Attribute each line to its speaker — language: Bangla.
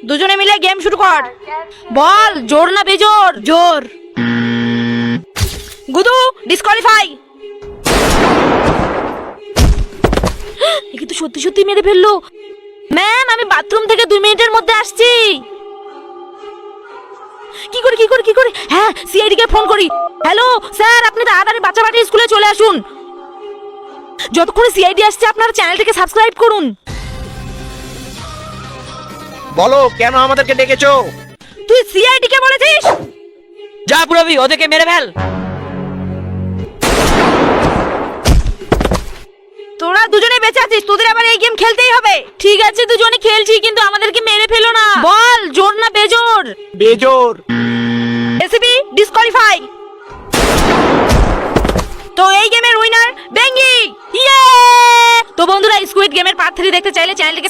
Speaker 1: দুজনে মিলে গেম শুরু কর। বল জোর না বেজোর? জোর। গুদু ডিসকোয়ালিফাই। এ কিন্তু সত্যি সত্যি মেরে ফেললো। ম্যাম আমি বাথরুম থেকে 2 মিনিটের মধ্যে আসছি। কি করে? হ্যাঁ সিআইডি কে ফোন করি। হ্যালো স্যার, আপনি তাড়াতাড়ি বাচ্চা বাড়ি স্কুলে চলে আসুন। যতক্ষণে সিআইডি আসছে আপনারা চ্যানেলটিকে সাবস্ক্রাইব করুন।
Speaker 2: বলো কেন আমাদেরকে ডেকেছো?
Speaker 1: তুই সিআইডি কে বলেছিস?
Speaker 3: যা প্রবি ওদেরকে মেরে ফেল।
Speaker 1: তোরা দুজনে বেঁচে আছিস, তোদের আবার এই গেম খেলতেই হবে। ঠিক আছে দুজনে খেলছি, কিন্তু আমাদেরকে মেরে ফেলো না। বল জোর না বেজোর?
Speaker 2: বেজোর।
Speaker 1: ACB disqualify. তো এই গেমের উইনার বেঙ্গি। ইয়ে! তো বন্ধুরা স্কুইড গেমের পার্ট 3 দেখতে চাইলে চ্যানেলটিকে